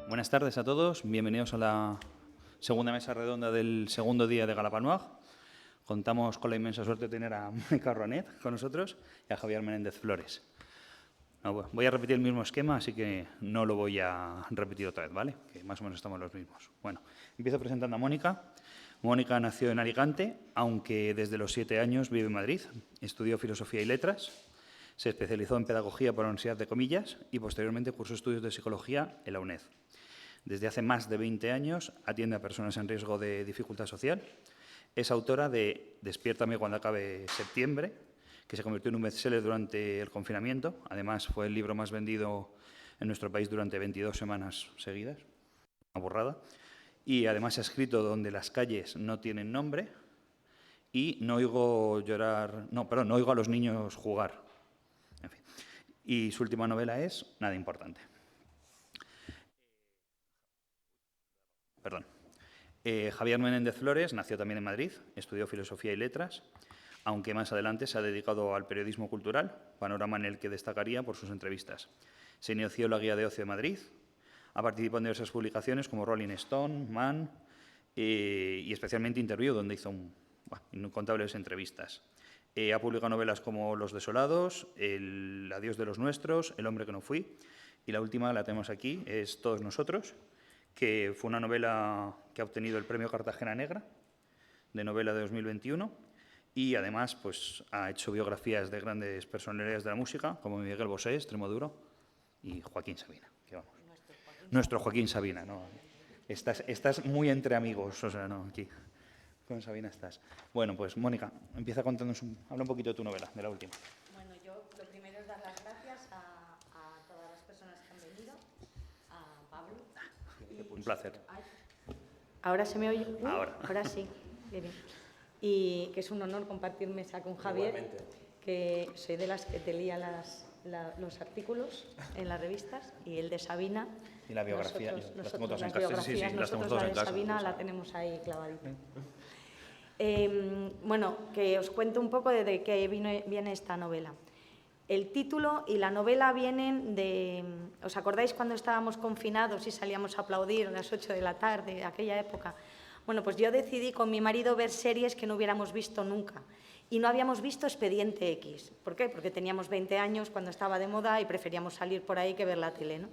Buenas tardes a todos. Bienvenidos a la segunda mesa redonda del segundo día de Galapanuag. Contamos con la inmensa suerte de tener a Mónica Roanet con nosotros y a Javier Menéndez Flores. No, voy a repetir el mismo esquema, así que no lo voy a repetir otra vez, ¿vale? Que más o menos estamos los mismos. Bueno, empiezo presentando a Mónica. Mónica nació en Alicante, aunque desde los 7 años vive en Madrid. Estudió Filosofía y Letras. Se especializó en Pedagogía por la Universidad de Comillas y posteriormente cursó estudios de Psicología en la UNED. Desde hace más de 20 años atiende a personas en riesgo de dificultad social. Es autora de Despiértame cuando acabe septiembre, que se convirtió en un bestseller durante el confinamiento. Además, fue el libro más vendido en nuestro país durante 22 semanas seguidas. Una burrada. Y además ha escrito Donde las calles no tienen nombre y No oigo a los niños jugar. En fin. Y su última novela es Nada importante. Javier Menéndez Flores nació también en Madrid, estudió Filosofía y Letras, aunque más adelante se ha dedicado al periodismo cultural, panorama en el que destacaría por sus entrevistas. Se inició en la Guía de Ocio de Madrid, ha participado en diversas publicaciones como Rolling Stone, Man y especialmente Interview, donde hizo incontables entrevistas. Ha publicado novelas como Los desolados, El adiós de los nuestros, El hombre que no fui, y la última la tenemos aquí, es Todos nosotros, que fue una novela que ha obtenido el Premio Cartagena Negra de novela de 2021 y además pues, ha hecho biografías de grandes personalidades de la música como Miguel Bosé, Extremoduro y Joaquín Sabina. Que vamos. Nuestro Joaquín Sabina, ¿no? Estás muy entre amigos, o sea, no, aquí con Sabina estás. Bueno, pues Mónica, empieza contándonos, habla un poquito de tu novela, de la última. Bueno, yo lo primero es dar las gracias a todas las personas que han venido, a Pablo. Un placer. ¿Ahora se me oye? Ahora sí. Bien. Y que es un honor compartir mesa con Javier. Igualmente. Que soy de las que te lía los artículos en las revistas y el de Sabina. Y la biografía. Nosotros las biografías, nosotros la de Sabina la tenemos ahí clavadita. Bueno, que os cuento un poco de qué viene esta novela. El título y la novela vienen de... ¿Os acordáis cuando estábamos confinados y salíamos a aplaudir a las 8 de la tarde, aquella época? Bueno, pues yo decidí con mi marido ver series que no hubiéramos visto nunca. Y no habíamos visto Expediente X. ¿Por qué? Porque teníamos 20 años cuando estaba de moda y preferíamos salir por ahí que ver la tele, ¿no?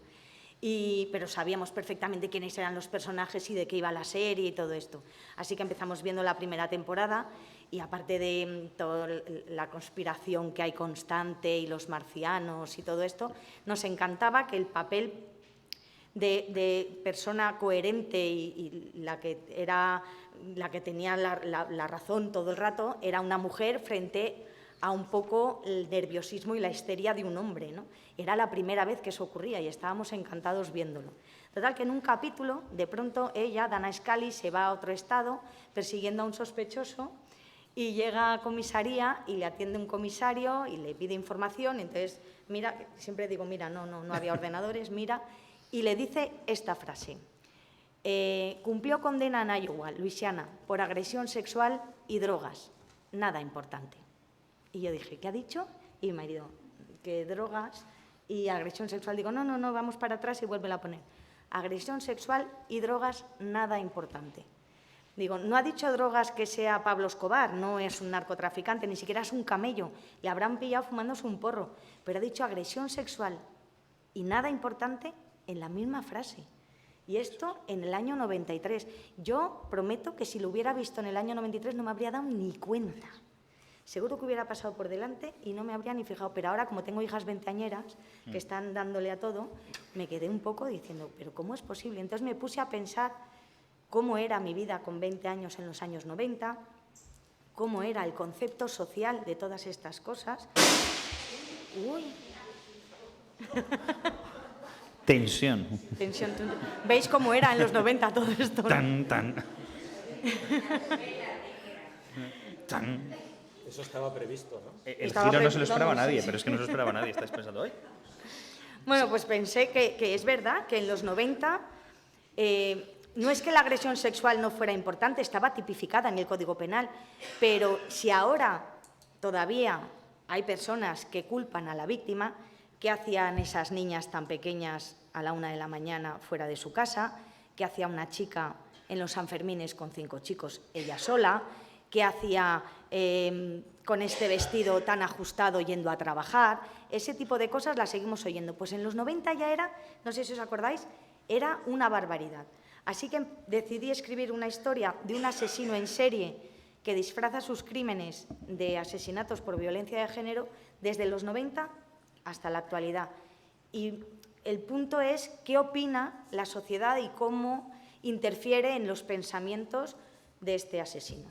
Pero sabíamos perfectamente quiénes eran los personajes y de qué iba la serie y todo esto. Así que empezamos viendo la primera temporada y aparte de toda la conspiración que hay constante y los marcianos y todo esto, nos encantaba que el papel de persona coherente y la que tenía la razón todo el rato era una mujer frente a un poco el nerviosismo y la histeria de un hombre, ¿no? Era la primera vez que eso ocurría y estábamos encantados viéndolo. Total, que en un capítulo, de pronto, ella, Dana Scully, se va a otro estado persiguiendo a un sospechoso y llega a comisaría y le atiende un comisario y le pide información. Entonces, mira, siempre digo, mira, no había ordenadores, mira, y le dice esta frase. Cumplió condena en Iowa, Luisiana, por agresión sexual y drogas. Nada importante. Y yo dije, ¿qué ha dicho? Y mi marido, que drogas y agresión sexual. Digo, no, vamos para atrás y vuélvela a poner. Agresión sexual y drogas, nada importante. Digo, no ha dicho drogas que sea Pablo Escobar, no es un narcotraficante, ni siquiera es un camello. Le habrán pillado fumándose un porro. Pero ha dicho agresión sexual y nada importante en la misma frase. Y esto en el año 93. Yo prometo que si lo hubiera visto en el año 93 no me habría dado ni cuenta. Seguro que hubiera pasado por delante y no me habría ni fijado. Pero ahora, como tengo hijas veinteañeras que están dándole a todo, me quedé un poco diciendo, ¿pero cómo es posible? Entonces me puse a pensar cómo era mi vida con 20 años en los años 90, cómo era el concepto social de todas estas cosas. Uy. Tensión. ¿Veis cómo era en los 90 todo esto? Tan. Eso estaba previsto, ¿no? El giro no se lo esperaba a nadie, pero es que no se lo esperaba a nadie. ¿Estáis pensando hoy? Bueno, pues pensé que es verdad que en los 90 no es que la agresión sexual no fuera importante, estaba tipificada en el Código Penal, pero si ahora todavía hay personas que culpan a la víctima, ¿Qué hacían esas niñas tan pequeñas a la 1 de la mañana fuera de su casa? ¿Qué hacía una chica en los Sanfermines con 5 chicos, ella sola? ¿Qué hacía con este vestido tan ajustado yendo a trabajar? Ese tipo de cosas las seguimos oyendo. Pues en los 90 ya era, no sé si os acordáis, era una barbaridad. Así que decidí escribir una historia de un asesino en serie que disfraza sus crímenes de asesinatos por violencia de género desde los 90 hasta la actualidad. Y el punto es qué opina la sociedad y cómo interfiere en los pensamientos de este asesino.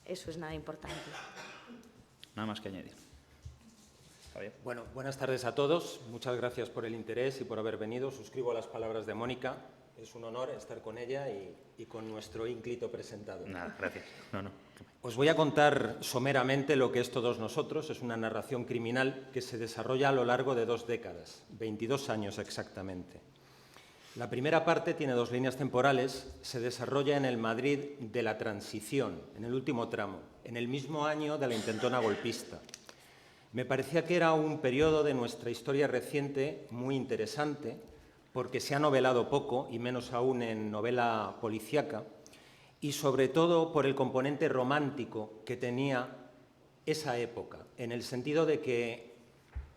Eso es nada importante. Nada más que añadir. Javier. Bueno, buenas tardes a todos. Muchas gracias por el interés y por haber venido. Suscribo las palabras de Mónica. Es un honor estar con ella y con nuestro ínclito presentador. Nada, gracias. No. Os voy a contar someramente lo que es Todos nosotros. Es una narración criminal que se desarrolla a lo largo de 2 décadas, 22 años exactamente. La primera parte tiene 2 líneas temporales. Se desarrolla en el Madrid de la transición, en el último tramo, en el mismo año de la intentona golpista. Me parecía que era un periodo de nuestra historia reciente muy interesante, porque se ha novelado poco, y menos aún en novela policíaca, y sobre todo por el componente romántico que tenía esa época, en el sentido de que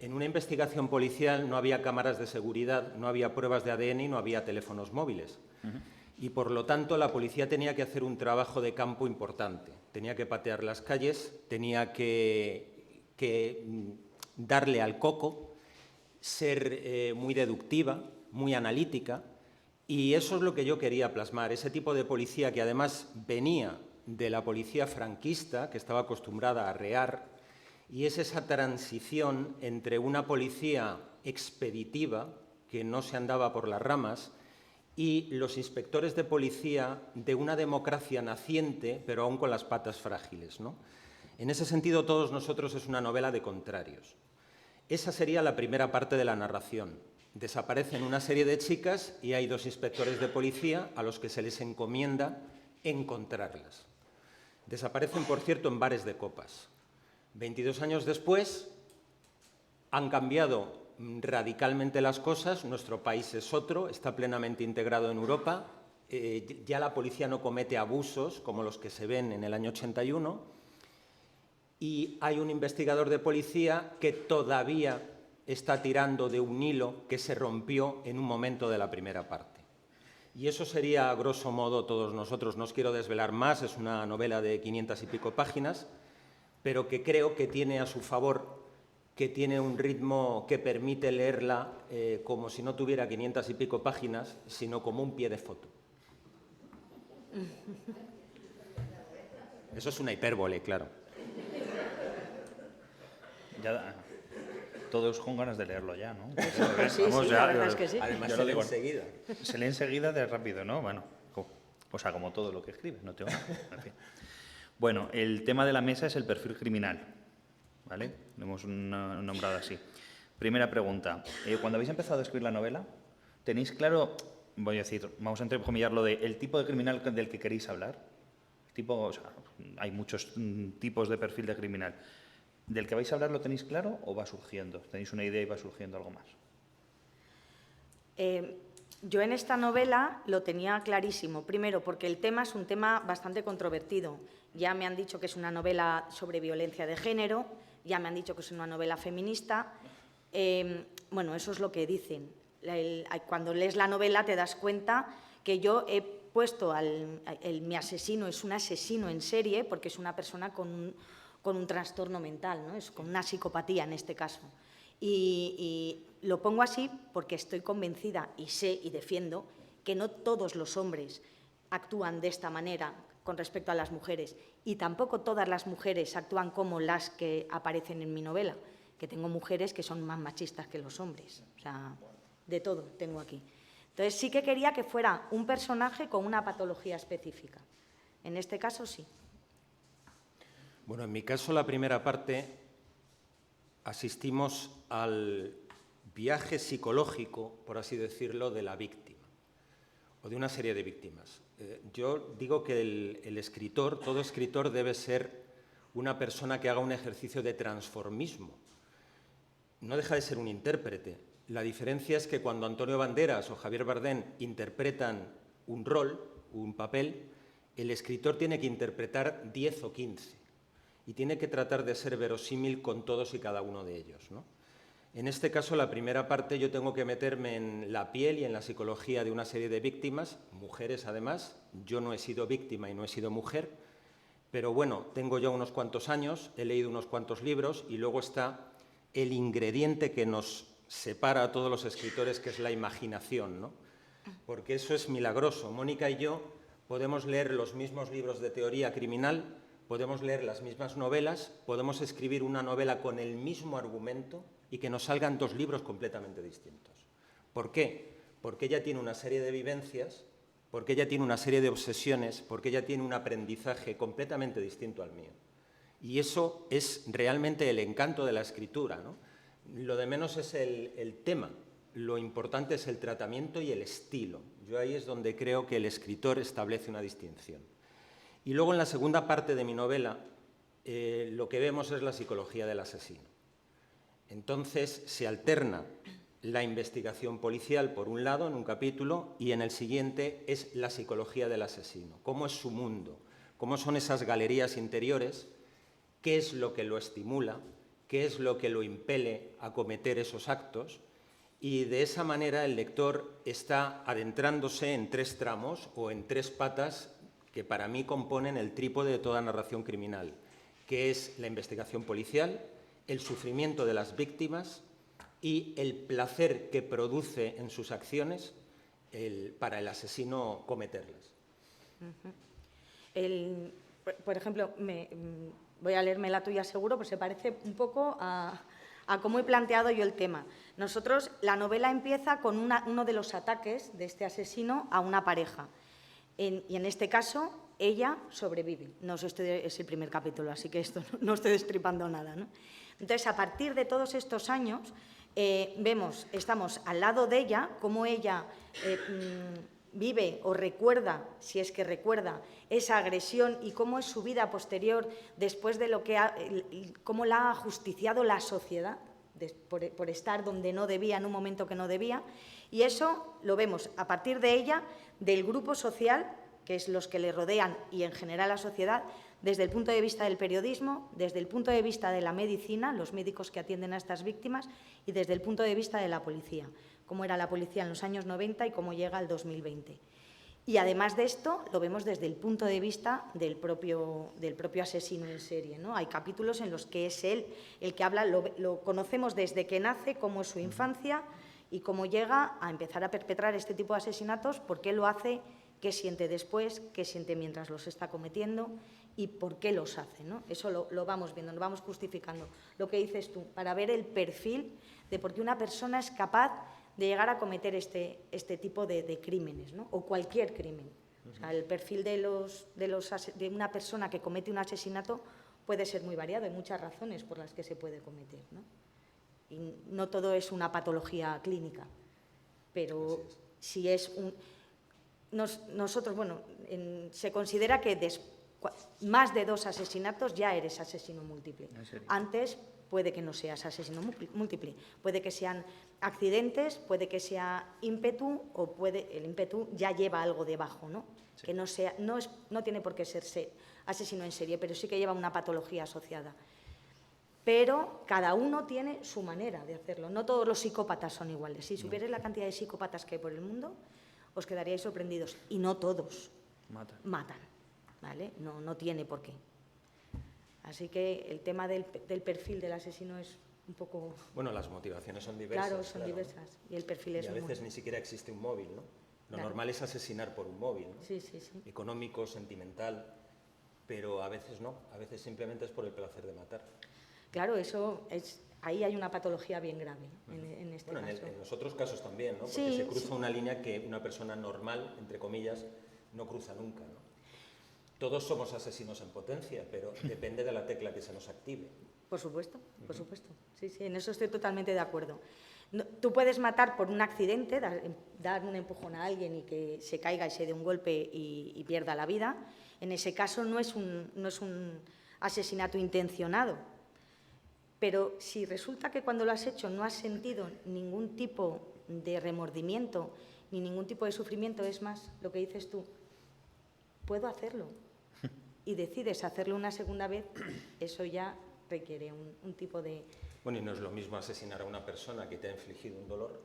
en una investigación policial no había cámaras de seguridad, no había pruebas de ADN y no había teléfonos móviles. Y por lo tanto la policía tenía que hacer un trabajo de campo importante. Tenía que patear las calles, tenía que darle al coco, ser muy deductiva, muy analítica, y eso es lo que yo quería plasmar, ese tipo de policía que además venía de la policía franquista, que estaba acostumbrada a arrear, y es esa transición entre una policía expeditiva, que no se andaba por las ramas, y los inspectores de policía de una democracia naciente, pero aún con las patas frágiles, ¿no? En ese sentido, Todos nosotros es una novela de contrarios. Esa sería la primera parte de la narración. Desaparecen una serie de chicas y hay 2 inspectores de policía a los que se les encomienda encontrarlas. Desaparecen, por cierto, en bares de copas. 22 años después han cambiado radicalmente las cosas, nuestro país es otro, está plenamente integrado en Europa, ya la policía no comete abusos como los que se ven en el año 81 y hay un investigador de policía que todavía está tirando de un hilo que se rompió en un momento de la primera parte. Y eso sería, a grosso modo, Todos nosotros. No os quiero desvelar más, es una novela de 500 y pico páginas, pero que creo que tiene a su favor, que tiene un ritmo que permite leerla como si no tuviera 500 y pico páginas, sino como un pie de foto. Eso es una hipérbole, claro. Ya, todos con ganas de leerlo ya, ¿no? Sí, la verdad es que sí. Además, yo se lo lee digo, enseguida. Se lee enseguida de rápido, ¿no? Bueno, o sea, como todo lo que escribes, no tengo. En fin. Bueno, el tema de la mesa es el perfil criminal, ¿vale? Lo hemos nombrado así. Primera pregunta. Cuando habéis empezado a escribir la novela, ¿tenéis claro, voy a decir, vamos a entrecomillarlo de el tipo de criminal del que queréis hablar? O sea, hay muchos tipos de perfil de criminal. ¿Del que vais a hablar lo tenéis claro o va surgiendo? ¿Tenéis una idea y va surgiendo algo más? Yo en esta novela lo tenía clarísimo. Primero, porque el tema es un tema bastante controvertido. Ya me han dicho que es una novela sobre violencia de género, ya me han dicho que es una novela feminista. Bueno, eso es lo que dicen. Cuando lees la novela te das cuenta que yo he puesto mi asesino, es un asesino en serie, porque es una persona con un trastorno mental, ¿no? Es con una psicopatía en este caso. Y lo pongo así porque estoy convencida y sé y defiendo que no todos los hombres actúan de esta manera con respecto a las mujeres y tampoco todas las mujeres actúan como las que aparecen en mi novela, que tengo mujeres que son más machistas que los hombres, o sea, de todo tengo aquí. Entonces sí que quería que fuera un personaje con una patología específica. En este caso sí. Bueno, en mi caso, la primera parte, asistimos al viaje psicológico, por así decirlo, de la víctima, o de una serie de víctimas. Yo digo que el escritor, todo escritor debe ser una persona que haga un ejercicio de transformismo. no deja de ser un intérprete. La diferencia es que cuando Antonio Banderas o Javier Bardem interpretan un rol, un papel, el escritor tiene que interpretar 10 o 15 y tiene que tratar de ser verosímil con todos y cada uno de ellos, ¿no? En este caso, la primera parte, yo tengo que meterme en la piel y en la psicología de una serie de víctimas, mujeres además. Yo no he sido víctima y no he sido mujer, pero bueno, tengo ya unos cuantos años, he leído unos cuantos libros y luego está el ingrediente que nos separa a todos los escritores, que es la imaginación, ¿no? Porque eso es milagroso. Mónica y yo podemos leer los mismos libros de teoría criminal, podemos leer las mismas novelas, podemos escribir una novela con el mismo argumento y que nos salgan 2 libros completamente distintos. ¿Por qué? Porque ella tiene una serie de vivencias, porque ella tiene una serie de obsesiones, porque ella tiene un aprendizaje completamente distinto al mío. Y eso es realmente el encanto de la escritura, ¿no? Lo de menos es el tema, lo importante es el tratamiento y el estilo. Yo ahí es donde creo que el escritor establece una distinción. Y luego en la segunda parte de mi novela lo que vemos es la psicología del asesino. Entonces se alterna la investigación policial por un lado en un capítulo y en el siguiente es la psicología del asesino. ¿Cómo es su mundo? ¿Cómo son esas galerías interiores? ¿Qué es lo que lo estimula? ¿Qué es lo que lo impele a cometer esos actos? Y de esa manera el lector está adentrándose en 3 tramos o en 3 patas que para mí componen el trípode de toda narración criminal, que es la investigación policial, el sufrimiento de las víctimas y el placer que produce en sus acciones para el asesino cometerlas. Por ejemplo, voy a leerme la tuya seguro, pues se parece un poco a cómo he planteado yo el tema. Nosotros, la novela empieza con uno de los ataques de este asesino a una pareja. Y en este caso, ella sobrevive. Es el primer capítulo, así que esto no estoy destripando nada, ¿no? Entonces, a partir de todos estos años, estamos al lado de ella, cómo ella vive o recuerda, si es que recuerda, esa agresión y cómo es su vida posterior después de cómo la ha ajusticiado la sociedad por estar donde no debía, en un momento que no debía. Y eso lo vemos a partir de ella, del grupo social, que es los que le rodean y en general la sociedad, desde el punto de vista del periodismo, desde el punto de vista de la medicina, los médicos que atienden a estas víctimas, y desde el punto de vista de la policía, cómo era la policía en los años 90 y cómo llega al 2020. Y además de esto, lo vemos desde el punto de vista del propio asesino en serie, ¿no? Hay capítulos en los que es él el que habla, lo conocemos desde que nace, cómo es su infancia y cómo llega a empezar a perpetrar este tipo de asesinatos, por qué lo hace, qué siente después, qué siente mientras los está cometiendo y por qué los hace, ¿no? Eso lo vamos viendo, lo vamos justificando. Lo que dices tú, para ver el perfil de por qué una persona es capaz de llegar a cometer este tipo de crímenes, ¿no? O cualquier crimen. O sea, el perfil de una persona que comete un asesinato puede ser muy variado, hay muchas razones por las que se puede cometer, ¿no? Y no todo es una patología clínica, pero si es nosotros, bueno, se considera que más de 2 asesinatos ya eres asesino múltiple. Antes puede que no seas asesino múltiple, puede que sean accidentes, puede que sea ímpetu o el ímpetu ya lleva algo debajo, ¿no? Sí. Que no tiene por qué ser asesino en serie, pero sí que lleva una patología asociada. Pero cada uno tiene su manera de hacerlo. No todos los psicópatas son iguales. Si supierais la cantidad de psicópatas que hay por el mundo, os quedaríais sorprendidos. Y no todos matan, ¿vale? No tiene por qué. Así que el tema del perfil del asesino es un poco... Bueno, las motivaciones son diversas. Claro, son diversas. Y el perfil es... Y a veces ni siquiera existe un móvil, ¿no? Lo normal es asesinar por un móvil, ¿no? Sí. Económico, sentimental, pero a veces no. A veces simplemente es por el placer de matar. Claro, ahí hay una patología bien grave, ¿no? en este caso. En los otros casos también, ¿no? Porque sí, se cruza una línea que una persona normal, entre comillas, no cruza nunca, ¿no? Todos somos asesinos en potencia, pero depende de la tecla que se nos active. Por supuesto, por supuesto. Sí, en eso estoy totalmente de acuerdo. Tú puedes matar por un accidente, dar un empujón a alguien y que se caiga y se dé un golpe y pierda la vida. En ese caso no es un asesinato intencionado. Pero si resulta que cuando lo has hecho no has sentido ningún tipo de remordimiento ni ningún tipo de sufrimiento, es más, lo que dices tú, puedo hacerlo, y decides hacerlo una segunda vez, eso ya requiere un tipo de... Bueno, y no es lo mismo asesinar a una persona que te ha infligido un dolor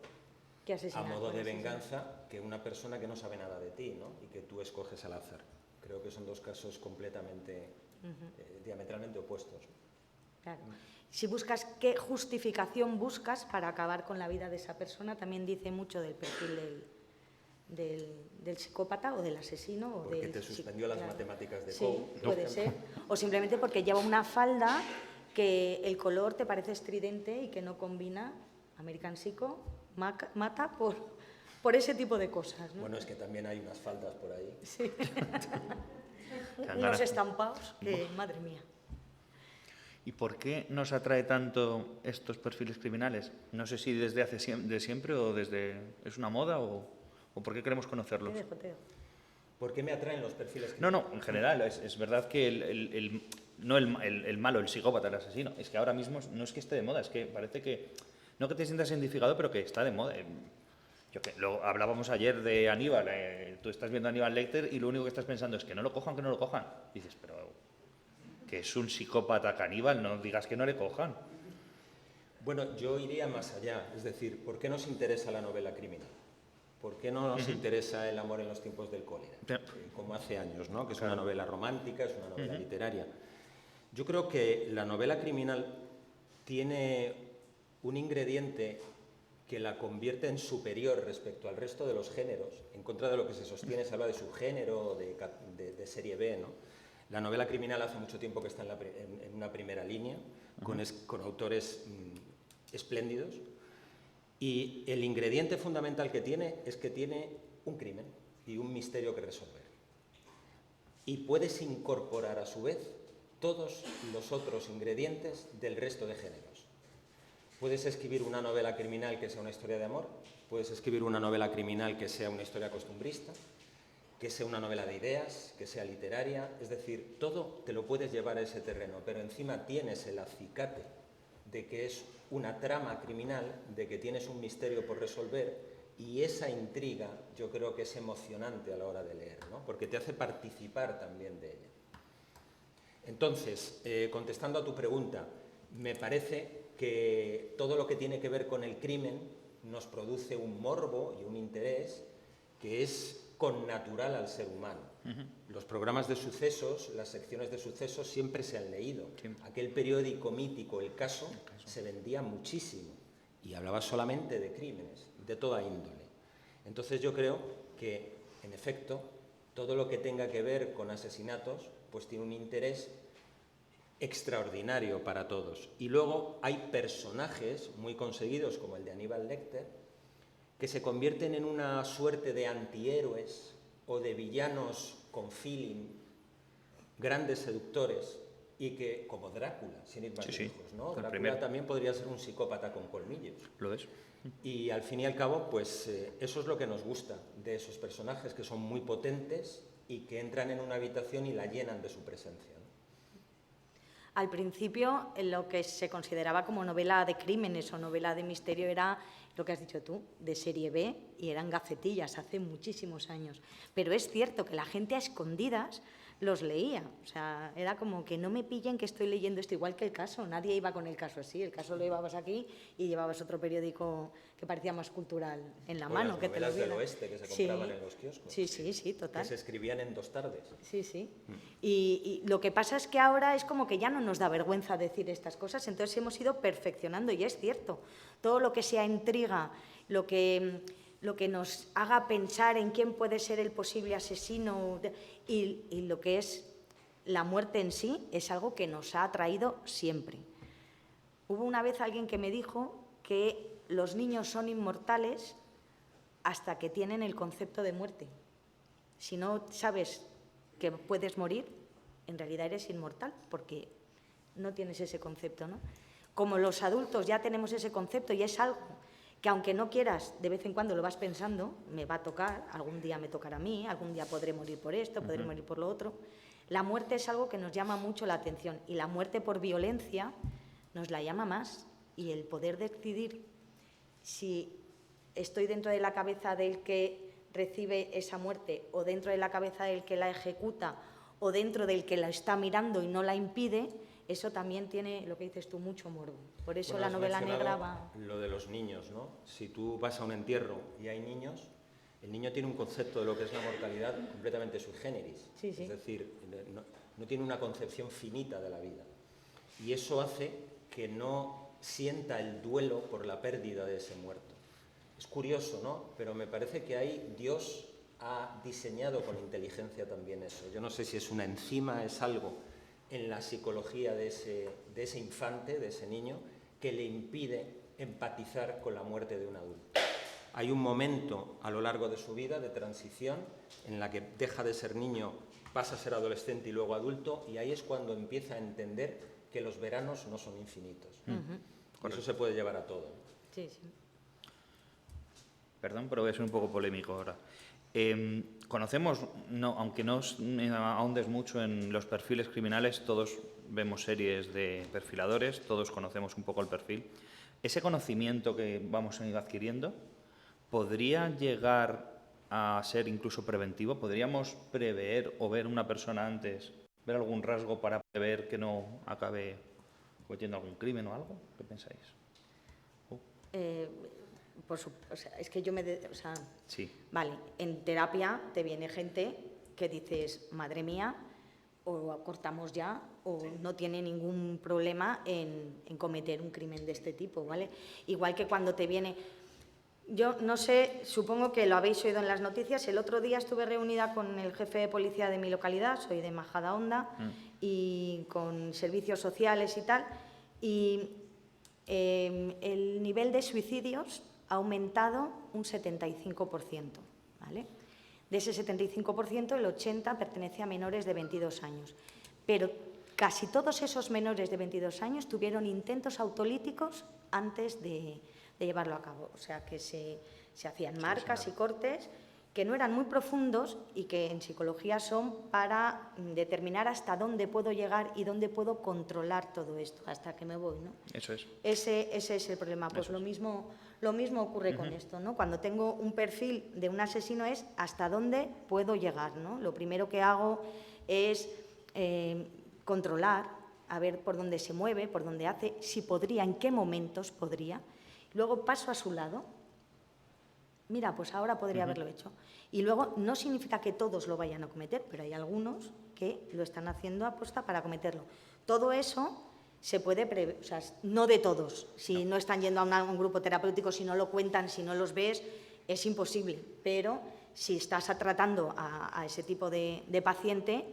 que a asesinar, modo de pues, venganza que una persona que no sabe nada de ti, ¿no? Y que tú escoges al azar. Creo que son dos casos completamente, diametralmente opuestos. Claro. Si buscas qué justificación buscas para acabar con la vida de esa persona, también dice mucho del perfil del psicópata o del asesino. O Porque del, te suspendió las matemáticas de Sí, Coe. puede ser. O simplemente porque lleva una falda que el color te parece estridente y que no combina. American Psycho mata por ese tipo de cosas, ¿no? Bueno, es que también hay unas faldas por ahí. Sí. Unos estampados que, madre mía. ¿Y por qué nos atrae tanto estos perfiles criminales? No sé si desde de siempre o desde... ¿Es una moda o por qué queremos conocerlos? Te dejo. ¿Por qué me atraen los perfiles No, criminales? no, en general. Es verdad que no el malo, el psicópata, el asesino, es que ahora mismo no es que esté de moda, es que parece que... No que te sientas identificado, pero que está de moda. Lo hablábamos ayer de Aníbal. Tú estás viendo a Aníbal Lecter y lo único que estás pensando es que no lo cojan, que no lo cojan. Y dices, pero... que es un psicópata caníbal, no digas que no le cojan. Bueno, yo iría más allá. Es decir, ¿por qué nos interesa la novela criminal? ¿Por qué no nos interesa El amor en los tiempos del cólera? Como hace años, ¿no? Que es una novela romántica, es una novela literaria. Yo creo que la novela criminal tiene un ingrediente que la convierte en superior respecto al resto de los géneros. En contra de lo que se sostiene, se habla de subgénero, de serie B, ¿no? La novela criminal hace mucho tiempo que está en una primera línea, con autores espléndidos. Y el ingrediente fundamental que tiene es que tiene un crimen y un misterio que resolver. Y puedes incorporar a su vez todos los otros ingredientes del resto de géneros. Puedes escribir una novela criminal que sea una historia de amor, puedes escribir una novela criminal que sea una historia costumbrista, que sea una novela de ideas, que sea literaria, es decir, todo te lo puedes llevar a ese terreno, pero encima tienes el acicate de que es una trama criminal, de que tienes un misterio por resolver, y esa intriga yo creo que es emocionante a la hora de leer, ¿no? Porque te hace participar también de ella. Entonces, contestando a tu pregunta, me parece que todo lo que tiene que ver con el crimen nos produce un morbo y un interés que es connatural al ser humano. Los programas de sucesos, las secciones de sucesos siempre se han leído. Aquel periódico mítico, El Caso, se vendía muchísimo y hablaba solamente de crímenes, de toda índole. Entonces yo creo que, en efecto, todo lo que tenga que ver con asesinatos, pues tiene un interés extraordinario para todos. Y luego hay personajes muy conseguidos, como el de Aníbal Lecter, que se convierten en una suerte de antihéroes o de villanos con feeling, grandes seductores, y que, como Drácula, sin ir más lejos, ¿no? Drácula también podría ser un psicópata con colmillos. Lo es. Y al fin y al cabo, pues eso es lo que nos gusta de esos personajes, que son muy potentes y que entran en una habitación y la llenan de su presencia, ¿no? Al principio, lo que se consideraba como novela de crímenes o novela de misterio era lo que has dicho tú, de serie B, y eran gacetillas hace muchísimos años. Pero es cierto que la gente a escondidas los leía. O sea, era como que no me pillen que estoy leyendo esto, igual que El Caso. Nadie iba con El Caso así. El Caso lo llevabas aquí y llevabas otro periódico que parecía más cultural en la mano. Que te lo del oeste que se compraban en los kioscos. Sí, total. Que se escribían en 2 tardes. Sí. Y lo que pasa es que ahora es como que ya no nos da vergüenza decir estas cosas, entonces hemos ido perfeccionando, y es cierto. Todo lo que sea intriga, lo que nos haga pensar en quién puede ser el posible asesino y lo que es la muerte en sí es algo que nos ha atraído siempre. Hubo una vez alguien que me dijo que los niños son inmortales hasta que tienen el concepto de muerte. Si no sabes que puedes morir, en realidad eres inmortal porque no tienes ese concepto, ¿no? Como los adultos ya tenemos ese concepto y es algo que aunque no quieras, de vez en cuando lo vas pensando, me va a tocar, algún día me tocará a mí, algún día podré morir por esto, podré morir por lo otro. La muerte es algo que nos llama mucho la atención, y la muerte por violencia nos la llama más, y el poder decidir si estoy dentro de la cabeza del que recibe esa muerte o dentro de la cabeza del que la ejecuta o dentro del que la está mirando y no la impide, eso también tiene, lo que dices tú, mucho morbo. Por eso Bueno, la novela has negra mencionado va... lo de los niños, ¿no? Si tú vas a un entierro y hay niños, el niño tiene un concepto de lo que es la mortalidad completamente sui generis. Sí, sí. Es decir, no tiene una concepción finita de la vida. Y eso hace que no sienta el duelo por la pérdida de ese muerto. Es curioso, ¿no? Pero me parece que ahí Dios ha diseñado con inteligencia también eso. Yo no sé si es una enzima, es algo en la psicología de ese infante, de ese niño, que le impide empatizar con la muerte de un adulto. Hay un momento a lo largo de su vida de transición en la que deja de ser niño, pasa a ser adolescente y luego adulto, y ahí es cuando empieza a entender que los veranos no son infinitos. Por eso se puede llevar a todo. Sí, sí. Perdón, pero voy a ser un poco polémico ahora. Conocemos, aunque no ahondes mucho en los perfiles criminales, todos vemos series de perfiladores, todos conocemos un poco el perfil. Ese conocimiento que vamos a ir adquiriendo, ¿podría llegar a ser incluso preventivo? ¿Podríamos prever o ver una persona antes, ver algún rasgo para prever que no acabe cometiendo algún crimen o algo? ¿Qué pensáis? O sea, es que yo Sí. Vale, en terapia te viene gente que dices, madre mía, o cortamos ya, o no tiene ningún problema en cometer un crimen de este tipo, ¿vale? Igual que cuando te viene... Yo no sé, supongo que lo habéis oído en las noticias, el otro día estuve reunida con el jefe de policía de mi localidad, soy de Majadahonda, y con servicios sociales y tal, y el nivel de suicidios ha aumentado un 75%, ¿vale? De ese 75%, el 80% pertenece a menores de 22 años. Pero casi todos esos menores de 22 años tuvieron intentos autolíticos antes de llevarlo a cabo. O sea, que se hacían marcas y cortes que no eran muy profundos y que en psicología son para determinar hasta dónde puedo llegar y dónde puedo controlar todo esto, hasta que me voy, ¿no? Eso es. Ese es el problema. Pues lo mismo ocurre con esto, ¿no? Cuando tengo un perfil de un asesino es hasta dónde puedo llegar, ¿no? Lo primero que hago es controlar, a ver por dónde se mueve, por dónde hace, si podría, en qué momentos podría. Luego paso a su lado. Mira, pues ahora podría haberlo hecho. Y luego no significa que todos lo vayan a cometer, pero hay algunos que lo están haciendo aposta para cometerlo. Todo eso se puede prever, o sea, no de todos. Si no están yendo a un grupo terapéutico, si no lo cuentan, si no los ves, es imposible. Pero si estás tratando a ese tipo de paciente,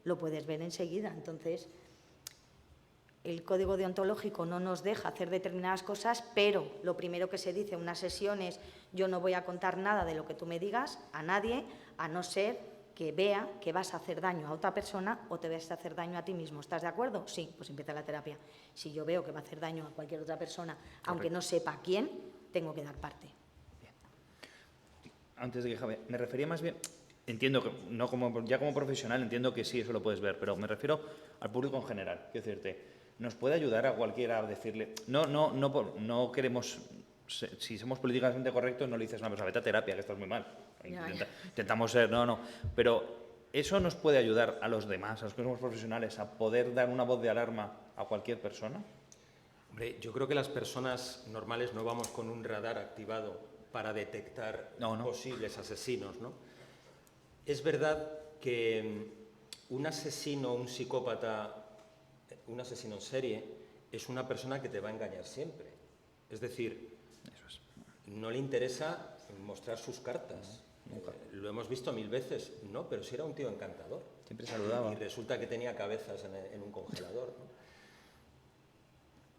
lo puedes ver enseguida. Entonces, el código deontológico no nos deja hacer determinadas cosas, pero lo primero que se dice en una sesión es: yo no voy a contar nada de lo que tú me digas a nadie, a no ser que vea que vas a hacer daño a otra persona o te vas a hacer daño a ti mismo. ¿Estás de acuerdo? Sí, pues empieza la terapia. Si yo veo que va a hacer daño a cualquier otra persona, aunque no sepa quién, tengo que dar parte. Bien. Antes de que Javier, me refería más bien, entiendo que no ya como profesional entiendo que sí, eso lo puedes ver, pero me refiero al público en general. Quiero decirte, ¿nos puede ayudar a cualquiera a decirle, no queremos, si somos políticamente correctos, no le dices a una persona, vete a terapia, que estás muy mal? Intentamos ser, pero ¿eso nos puede ayudar a los demás, a los que somos profesionales, a poder dar una voz de alarma a cualquier persona? Hombre, yo creo que las personas normales no vamos con un radar activado para detectar posibles asesinos, ¿no? Es verdad que un asesino, un psicópata, un asesino en serie, es una persona que te va a engañar siempre. Es decir, no le interesa mostrar sus cartas. Lo hemos visto 1000 veces. No, pero si era un tío encantador. Siempre saludaba. Y resulta que tenía cabezas en un congelador, ¿no?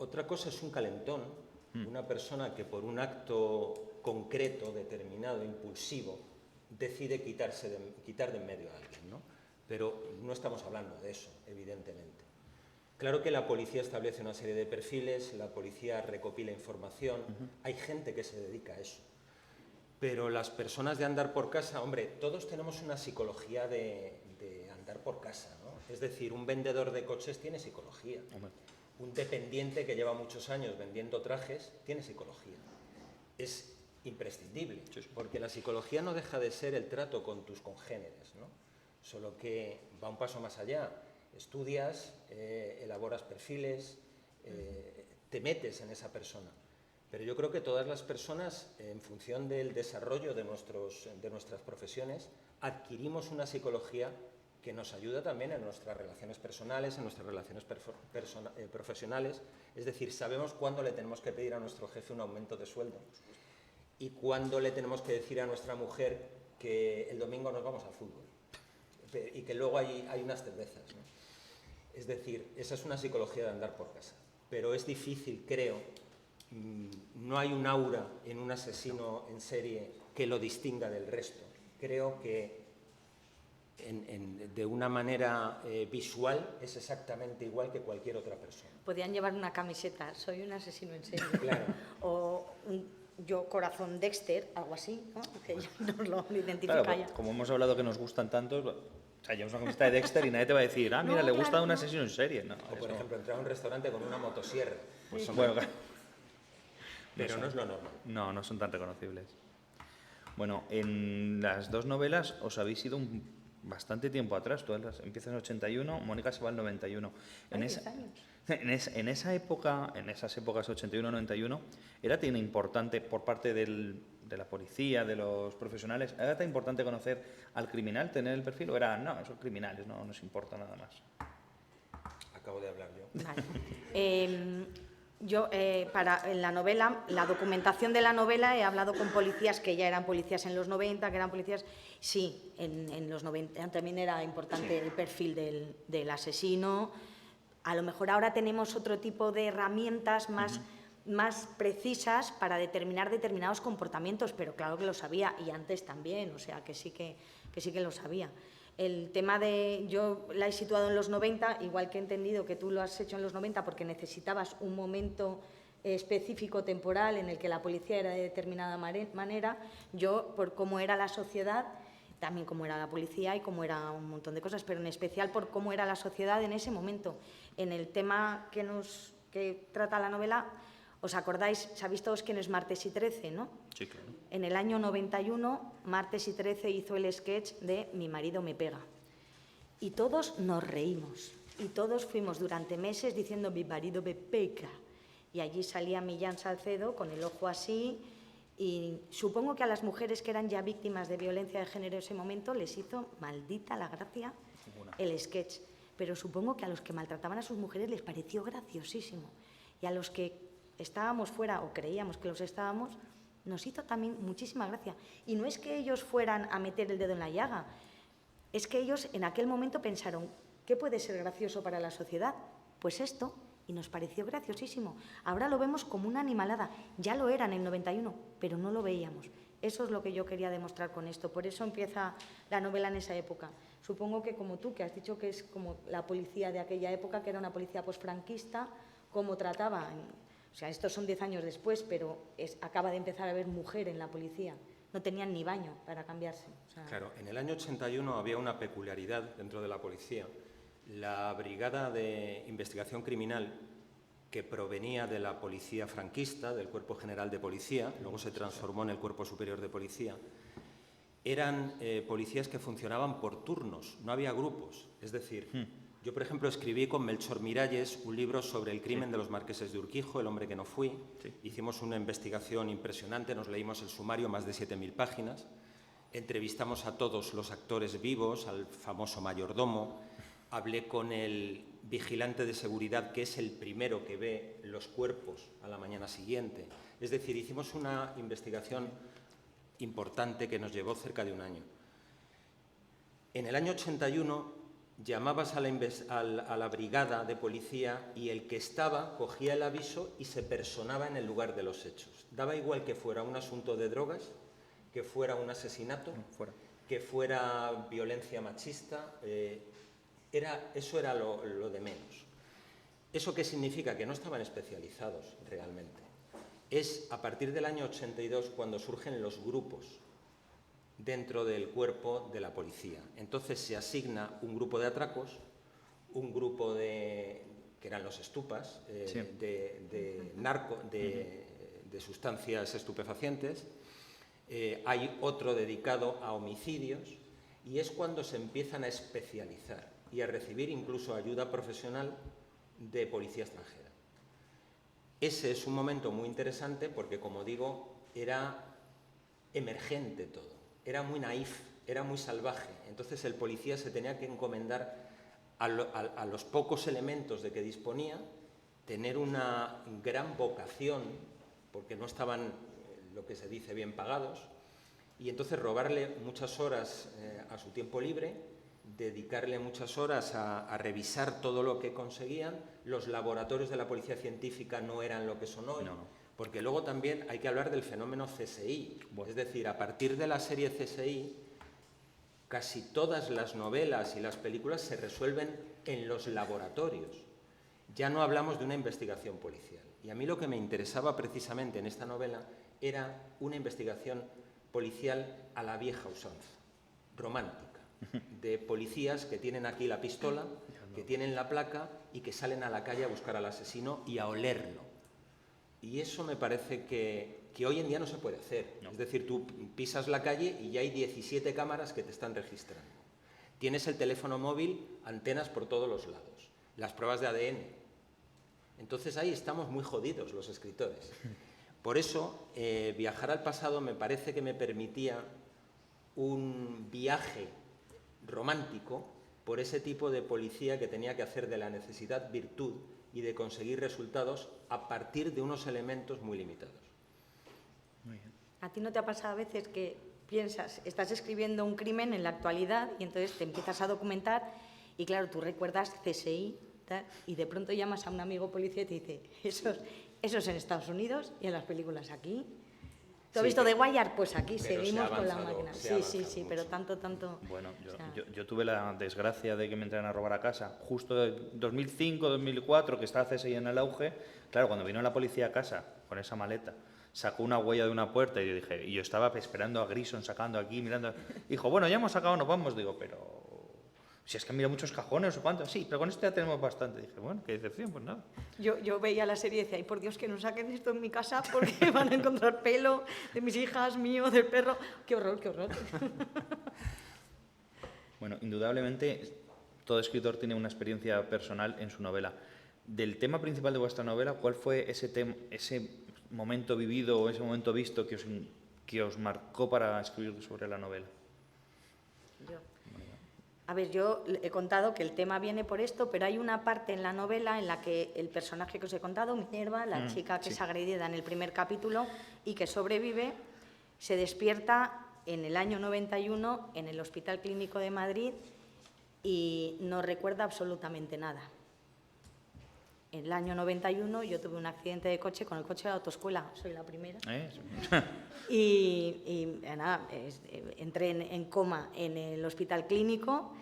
Otra cosa es un calentón, una persona que por un acto concreto, determinado, impulsivo, decide quitar de en medio a alguien, ¿no? Pero no estamos hablando de eso, evidentemente. Claro que la policía establece una serie de perfiles, la policía recopila información, hay gente que se dedica a eso. Pero las personas de andar por casa, hombre, todos tenemos una psicología de andar por casa, ¿no? Es decir, un vendedor de coches tiene psicología. un dependiente que lleva muchos años vendiendo trajes tiene psicología. Es imprescindible, porque la psicología no deja de ser el trato con tus congéneres, ¿no? Solo que va un paso más allá. Estudias, elaboras perfiles, te metes en esa persona. Pero yo creo que todas las personas, en función del desarrollo de nuestras profesiones, adquirimos una psicología que nos ayuda también en nuestras relaciones personales, en nuestras relaciones profesionales. Es decir, sabemos cuándo le tenemos que pedir a nuestro jefe un aumento de sueldo y cuándo le tenemos que decir a nuestra mujer que el domingo nos vamos al fútbol y que luego hay unas cervezas, ¿no? Es decir, esa es una psicología de andar por casa. Pero es difícil, creo, no hay un aura en un asesino en serie que lo distinga del resto. Creo que de una manera visual es exactamente igual que cualquier otra persona. Podían llevar una camiseta, soy un asesino en serie. Claro. O yo corazón Dexter, algo así, ¿no? Que ya nos lo identifica Claro, ya. como hemos hablado que nos gustan tantos, o sea, llevas una camiseta de Dexter y nadie te va a decir, ah, mira, No, le gusta claro, un no. asesino en serie. No, O, por eso- ejemplo, entrar a un restaurante con una motosierra. Pues son- Bueno, claro. pero no es lo normal. No son tan reconocibles. Bueno, en las dos novelas os habéis ido bastante tiempo atrás. Tú empiezas en el 81, Mónica se va al 91. En Ay, esa, 10 años. en esa época, en esas épocas 81-91, ¿era tan importante por parte de la policía, de los profesionales, era tan importante conocer al criminal, tener el perfil, o era, no, son criminales, no nos importa nada más? Acabo de hablar yo. Vale. Yo, en la novela, la documentación de la novela, he hablado con policías que ya eran policías en los 90, que eran policías. Sí, en los 90 también era importante el perfil del asesino. A lo mejor ahora tenemos otro tipo de herramientas más precisas para determinar determinados comportamientos, pero claro que lo sabía, y antes también, o sea, que sí que lo sabía. El tema yo la he situado en los 90, igual que he entendido que tú lo has hecho en los 90 porque necesitabas un momento específico temporal en el que la policía era de determinada manera, yo por cómo era la sociedad, también cómo era la policía y cómo era un montón de cosas, pero en especial por cómo era la sociedad en ese momento. En el tema que trata la novela, ¿os acordáis? Sabéis todos quién es Martes y 13, ¿no? Sí, claro. En el año 91, Martes y 13 hizo el sketch de Mi marido me pega. Y todos nos reímos. Y todos fuimos durante meses diciendo mi marido me pega. Y allí salía Millán Salcedo con el ojo así. Y supongo que a las mujeres que eran ya víctimas de violencia de género en ese momento les hizo maldita la gracia el sketch. Pero supongo que a los que maltrataban a sus mujeres les pareció graciosísimo. Y a los que estábamos fuera o creíamos que los estábamos, nos hizo también muchísima gracia. Y no es que ellos fueran a meter el dedo en la llaga, es que ellos en aquel momento pensaron, ¿qué puede ser gracioso para la sociedad? Pues esto, y nos pareció graciosísimo. Ahora lo vemos como una animalada, ya lo era en el 91, pero no lo veíamos. Eso es lo que yo quería demostrar con esto, por eso empieza la novela en esa época. Supongo que como tú, que has dicho que es como la policía de aquella época, que era una policía posfranquista, cómo trataba. O sea, estos son 10 años después, pero acaba de empezar a haber mujer en la policía. No tenían ni baño para cambiarse. O sea, Claro, en el año 81 había una peculiaridad dentro de la policía. La Brigada de Investigación Criminal, que provenía de la policía franquista, del Cuerpo General de Policía, luego se transformó en el Cuerpo Superior de Policía, eran policías que funcionaban por turnos, no había grupos. Es decir, yo, por ejemplo, escribí con Melchor Miralles un libro sobre el crimen de los marqueses de Urquijo, El hombre que no fui. Sí. Hicimos una investigación impresionante, nos leímos el sumario, más de 7.000 páginas. Entrevistamos a todos los actores vivos, al famoso mayordomo. Hablé con el vigilante de seguridad, que es el primero que ve los cuerpos a la mañana siguiente. Es decir, hicimos una investigación importante que nos llevó cerca de un año. En el año 81 llamabas a la brigada de policía y el que estaba cogía el aviso y se personaba en el lugar de los hechos. Daba igual que fuera un asunto de drogas, que fuera un asesinato, que fuera violencia machista, eso era lo de menos. ¿Eso qué significa? Que no estaban especializados realmente. Es a partir del año 82 cuando surgen los grupos dentro del cuerpo de la policía. Entonces se asigna un grupo de atracos, un grupo de que eran los estupas, Sí. de sustancias estupefacientes. Hay otro dedicado a homicidios, y es cuando se empiezan a especializar y a recibir incluso ayuda profesional de policía extranjera. Ese es un momento muy interesante porque, como digo, era emergente todo, era muy naif, era muy salvaje. Entonces el policía se tenía que encomendar a los pocos elementos de que disponía, tener una gran vocación, porque no estaban, lo que se dice, bien pagados, y entonces robarle muchas horas a su tiempo libre, dedicarle muchas horas a revisar todo lo que conseguían. Los laboratorios de la policía científica no eran lo que son hoy, No. porque luego también hay que hablar del fenómeno CSI. Bueno. Es decir, a partir de la serie CSI, casi todas las novelas y las películas se resuelven en los laboratorios. Ya no hablamos de una investigación policial. Y a mí lo que me interesaba precisamente en esta novela era una investigación policial a la vieja usanza, romántica, de policías que tienen aquí la pistola, que tienen la placa y que salen a la calle a buscar al asesino y a olerlo. Y eso me parece que hoy en día no se puede hacer. No. Es decir, tú pisas la calle y ya hay 17 cámaras que te están registrando. Tienes el teléfono móvil, antenas por todos los lados, las pruebas de ADN. Entonces ahí estamos muy jodidos los escritores. Por eso, viajar al pasado me parece que me permitía un viaje romántico por ese tipo de policía que tenía que hacer de la necesidad virtud y de conseguir resultados a partir de unos elementos muy limitados. Muy bien. ¿A ti no te ha pasado a veces que piensas, estás escribiendo un crimen en la actualidad y entonces te empiezas a documentar y claro, tú recuerdas CSI tal, y de pronto llamas a un amigo policía y te dice, eso es en Estados Unidos y en las películas aquí? ¿Tú has visto The Wire? Pues aquí seguimos con la máquina. Sí, pero tanto... Bueno, o sea, yo tuve la desgracia de que me entraran a robar a casa. Justo en 2005, 2004, que estaba CSI en el auge. Claro, cuando vino la policía a casa con esa maleta, sacó una huella de una puerta y yo dije, y yo estaba esperando a Grison sacando aquí, mirando. Dijo, bueno, ya hemos sacado, nos vamos. Digo, pero si es que mira muchos cajones o cuánto. Sí, pero con esto ya tenemos bastante. Dije, bueno, qué decepción, pues nada. Yo veía la serie y decía, ay, por Dios, que no saquen esto en mi casa porque van a encontrar pelo de mis hijas, mío, del perro. Qué horror, qué horror. Bueno, indudablemente todo escritor tiene una experiencia personal en su novela. Del tema principal de vuestra novela, ¿cuál fue ese momento vivido o ese momento visto que os marcó para escribir sobre la novela? A ver, yo he contado que el tema viene por esto, pero hay una parte en la novela en la que el personaje que os he contado, Minerva, la chica que es agredida en el primer capítulo y que sobrevive, se despierta en el año 91 en el Hospital Clínico de Madrid y no recuerda absolutamente nada. En el año 91 yo tuve un accidente de coche con el coche de la autoescuela, soy la primera. Y nada, entré en coma en el Hospital Clínico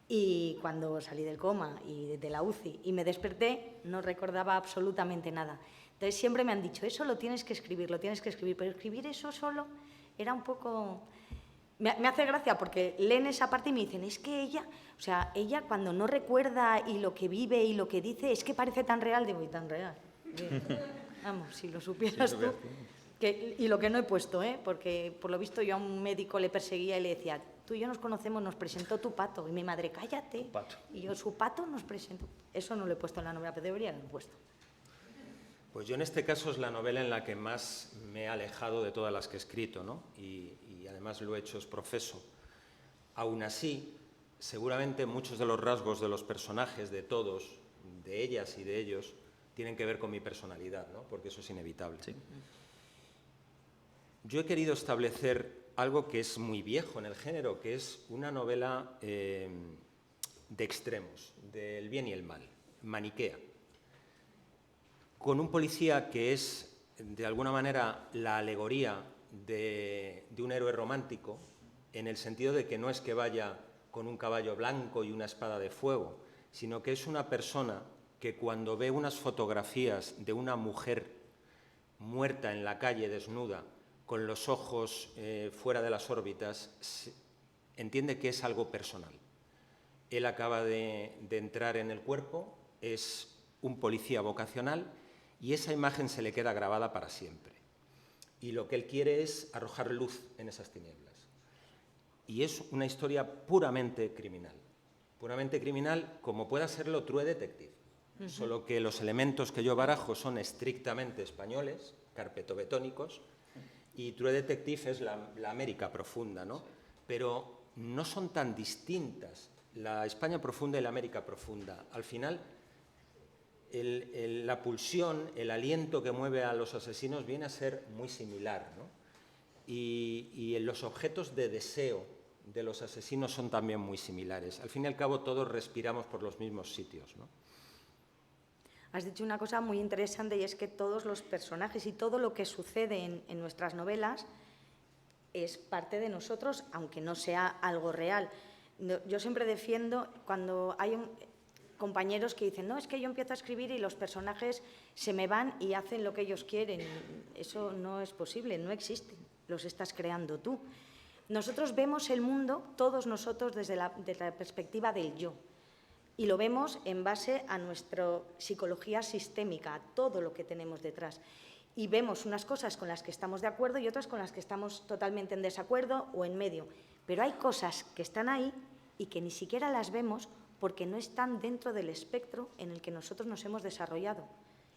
y cuando salí del coma y de la UCI y me desperté no recordaba absolutamente nada. Entonces siempre me han dicho, eso lo tienes que escribir, pero escribir eso solo era un poco... Me hace gracia porque leen esa parte y me dicen, es que ella cuando no recuerda y lo que vive y lo que dice, es que parece tan real, digo, y tan real. Vamos, si lo supieras tú. Y lo que no he puesto, porque por lo visto yo a un médico le perseguía y le decía, tú y yo nos conocemos, nos presentó tu pato. Y mi madre, cállate. Pato. Y yo, su pato nos presentó. Eso no lo he puesto en la novela, pero debería haberlo puesto. Pues yo en este caso es la novela en la que más me he alejado de todas las que he escrito, ¿no? Y además lo he hecho es profeso. Aún así, seguramente muchos de los rasgos de los personajes, de todos, de ellas y de ellos, tienen que ver con mi personalidad, ¿no? Porque eso es inevitable. Sí. Yo he querido establecer algo que es muy viejo en el género, que es una novela de extremos, del bien y el mal, maniquea, con un policía que es, de alguna manera, la alegoría de un héroe romántico, en el sentido de que no es que vaya con un caballo blanco y una espada de fuego, sino que es una persona que cuando ve unas fotografías de una mujer muerta en la calle, desnuda, con los ojos fuera de las órbitas, entiende que es algo personal. Él acaba de entrar en el cuerpo, es un policía vocacional y esa imagen se le queda grabada para siempre. Y lo que él quiere es arrojar luz en esas tinieblas. Y es una historia puramente criminal como pueda serlo True Detective. Solo que los elementos que yo barajo son estrictamente españoles, carpetobetónicos, y True Detective es la América profunda, ¿no? Pero no son tan distintas la España profunda y la América profunda. Al final, la pulsión, el aliento que mueve a los asesinos viene a ser muy similar, ¿no? Y los objetos de deseo de los asesinos son también muy similares. Al fin y al cabo, todos respiramos por los mismos sitios, ¿no? Has dicho una cosa muy interesante y es que todos los personajes y todo lo que sucede en nuestras novelas es parte de nosotros, aunque no sea algo real. Yo siempre defiendo cuando hay compañeros que dicen, no, es que yo empiezo a escribir y los personajes se me van y hacen lo que ellos quieren. Eso no es posible, no existen, los estás creando tú. Nosotros vemos el mundo, todos nosotros, desde la perspectiva del yo. Y lo vemos en base a nuestra psicología sistémica, a todo lo que tenemos detrás. Y vemos unas cosas con las que estamos de acuerdo y otras con las que estamos totalmente en desacuerdo o en medio. Pero hay cosas que están ahí y que ni siquiera las vemos porque no están dentro del espectro en el que nosotros nos hemos desarrollado.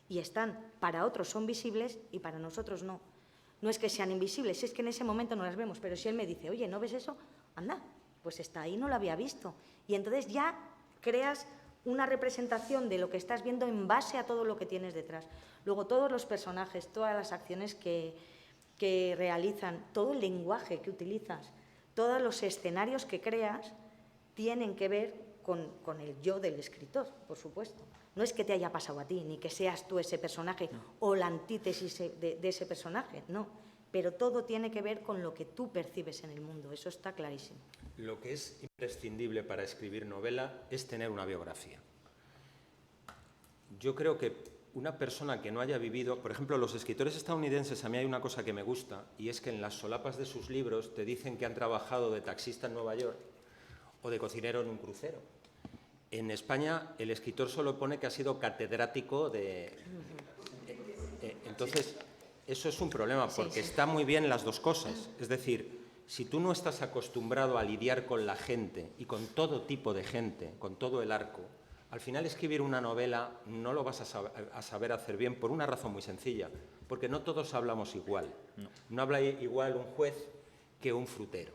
Y están, para otros son visibles y para nosotros no. No es que sean invisibles, es que en ese momento no las vemos. Pero si él me dice, oye, ¿no ves eso? Anda, pues está ahí, no lo había visto. Y entonces ya creas una representación de lo que estás viendo en base a todo lo que tienes detrás. Luego, todos los personajes, todas las acciones que realizan, todo el lenguaje que utilizas, todos los escenarios que creas, tienen que ver con el yo del escritor, por supuesto. No es que te haya pasado a ti, ni que seas tú ese personaje o la antítesis de ese personaje, no. Pero todo tiene que ver con lo que tú percibes en el mundo, eso está clarísimo. Lo que es imprescindible para escribir novela es tener una biografía. Yo creo que una persona que no haya vivido, por ejemplo, los escritores estadounidenses, a mí hay una cosa que me gusta, y es que en las solapas de sus libros te dicen que han trabajado de taxista en Nueva York o de cocinero en un crucero. En España, el escritor solo pone que ha sido catedrático de... Entonces, eso es un problema, porque está muy bien las dos cosas. Es decir, si tú no estás acostumbrado a lidiar con la gente y con todo tipo de gente, con todo el arco, al final escribir una novela no lo vas a saber hacer bien por una razón muy sencilla, porque no todos hablamos igual. No habla igual un juez que un frutero.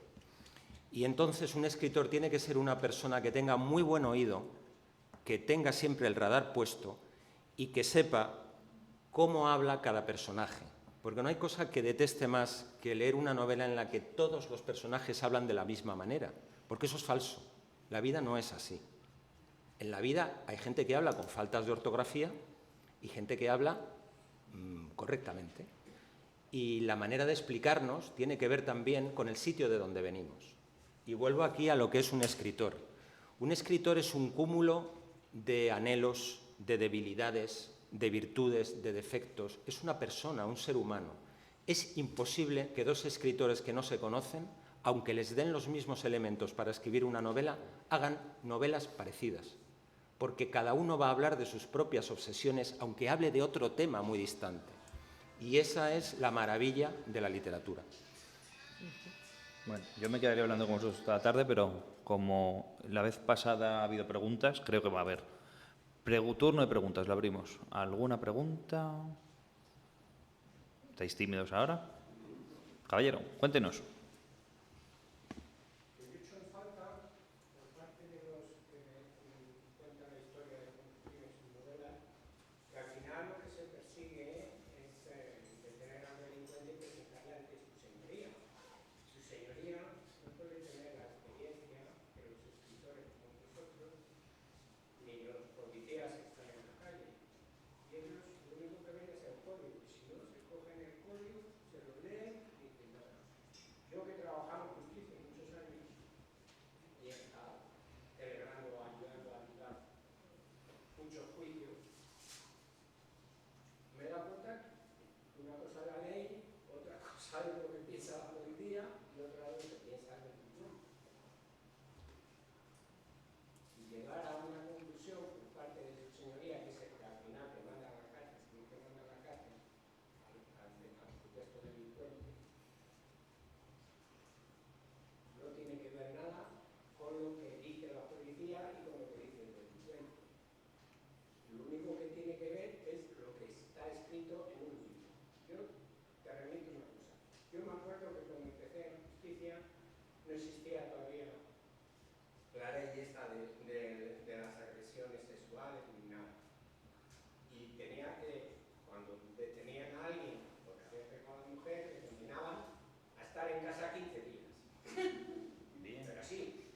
Y entonces un escritor tiene que ser una persona que tenga muy buen oído, que tenga siempre el radar puesto y que sepa cómo habla cada personaje. Porque no hay cosa que deteste más que leer una novela en la que todos los personajes hablan de la misma manera, porque eso es falso. La vida no es así. En la vida hay gente que habla con faltas de ortografía y gente que habla correctamente. Y la manera de explicarnos tiene que ver también con el sitio de donde venimos. Y vuelvo aquí a lo que es un escritor. Un escritor es un cúmulo de anhelos, de debilidades, de virtudes, de defectos. Es una persona, un ser humano. Es imposible que dos escritores que no se conocen, aunque les den los mismos elementos para escribir una novela, hagan novelas parecidas. Porque cada uno va a hablar de sus propias obsesiones, aunque hable de otro tema muy distante. Y esa es la maravilla de la literatura. Bueno, yo me quedaría hablando con vosotros toda la tarde, pero como la vez pasada ha habido preguntas, creo que va a haber turno de preguntas. Lo abrimos. ¿Alguna pregunta? ¿Estáis tímidos ahora? Caballero, cuéntenos. no existía todavía la ley esta de las agresiones sexuales ni nada. Y tenía que, cuando detenían a alguien porque había pegado a la mujer, le condenaban a estar en casa 15 días. Bien. Pero sí,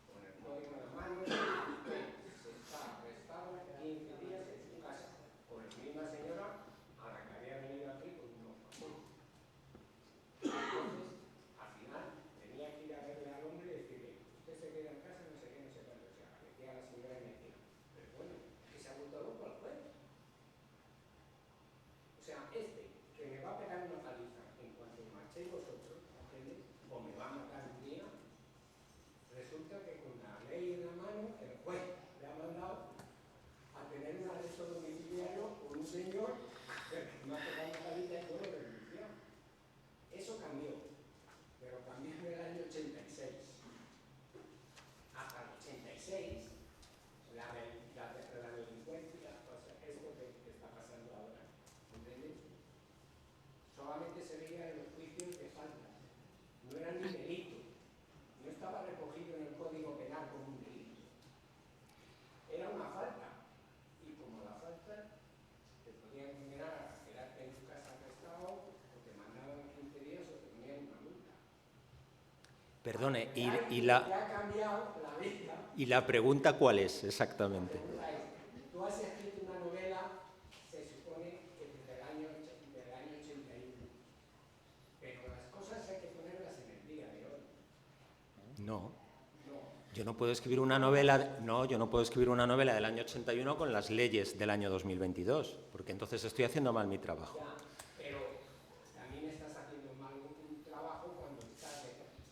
con el código en la mano, se está arrestado 15 días en su casa, por la misma señora a la que había venido aquí con unos papeles. Entonces, al final, tenía que ir a verle al hombre y decirle, usted se queda en casa, no sé qué, no sé cuánto. O sea, decía la señora y me decía, pero bueno, que se ha vuelto loco al juez. O sea, que me va a pegar una paliza en cuanto marchéis vosotros, ¿entiendes? O me va a matar un día, resulta que con la ley en la mano, el juez le ha mandado a tener un arresto domiciliario por un señor que me ha pegado una paliza y yo lo he denunciado. Eso cambió, pero cambió en el año 86. Hasta el 86, la delincuencia, o sea, es lo que está pasando ahora. ¿Entiendes? Solamente se veía en los juicios de faltas. No era ni delito. No estaba recogido en el Código Penal como un delito. Era una falta. Y como la falta, te podían condenar a quedarte en tu casa arrestado, o te mandaban 15 días o te ponían una multa. Perdone, Te ha cambiado la vida. ¿y la pregunta cuál es exactamente? La pregunta es, tú has escrito una novela, se supone que desde el año 81, pero las cosas hay que ponerlas en el día de hoy. No. No. Yo no puedo escribir una novela, yo no puedo escribir una novela del año 81 con las leyes del año 2022, porque entonces estoy haciendo mal mi trabajo. Ya, pero también estás haciendo mal un trabajo cuando estás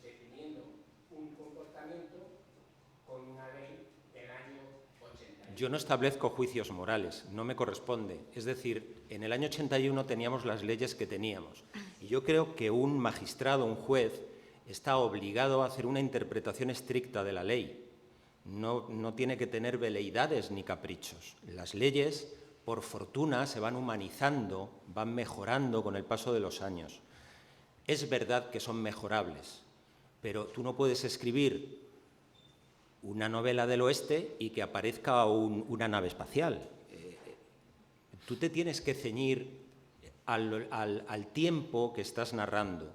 definiendo un comportamiento con una ley del año 81. Yo no establezco juicios morales, no me corresponde. Es decir, en el año 81 teníamos las leyes que teníamos. Y yo creo que un magistrado, un juez, está obligado a hacer una interpretación estricta de la ley. No tiene que tener veleidades ni caprichos. Las leyes, por fortuna, se van humanizando, van mejorando con el paso de los años. Es verdad que son mejorables, pero tú no puedes escribir una novela del oeste y que aparezca una nave espacial. Tú te tienes que ceñir al tiempo que estás narrando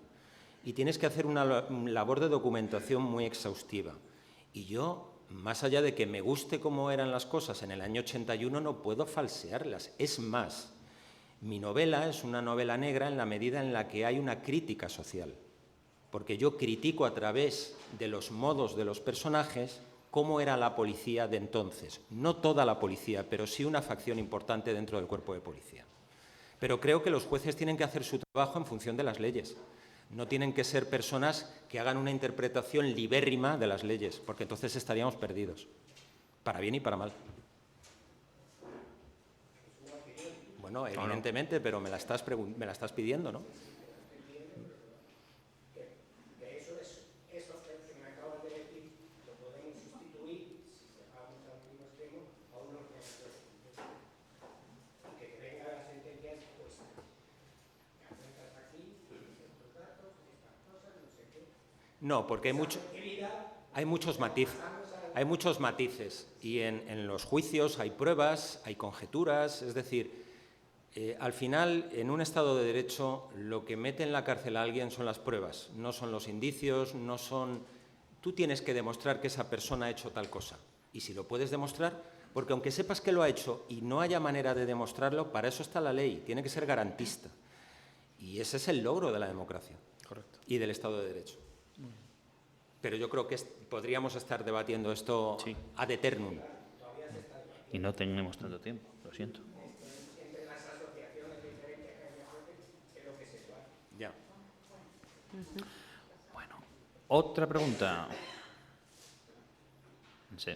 y tienes que hacer una labor de documentación muy exhaustiva. Y yo, más allá de que me guste cómo eran las cosas en el año 81, no puedo falsearlas. Es más, mi novela es una novela negra en la medida en la que hay una crítica social, porque yo critico a través de los modos de los personajes cómo era la policía de entonces. No toda la policía, pero sí una facción importante dentro del cuerpo de policía. Pero creo que los jueces tienen que hacer su trabajo en función de las leyes. No tienen que ser personas que hagan una interpretación libérrima de las leyes, porque entonces estaríamos perdidos, para bien y para mal. Bueno, evidentemente, pero me la estás pidiendo, ¿no? No, porque hay muchos matices y en los juicios hay pruebas, hay conjeturas, es decir, al final, en un Estado de Derecho, lo que mete en la cárcel a alguien son las pruebas, no son los indicios, no son... Tú tienes que demostrar que esa persona ha hecho tal cosa. Y si lo puedes demostrar, porque aunque sepas que lo ha hecho y no haya manera de demostrarlo, para eso está la ley, tiene que ser garantista. Y ese es el logro de la democracia. Correcto. Y del Estado de Derecho. Pero yo creo que podríamos estar debatiendo esto Sí. ad eternum. Y no tenemos tanto tiempo, lo siento. Ya. Bueno, otra pregunta. Sí.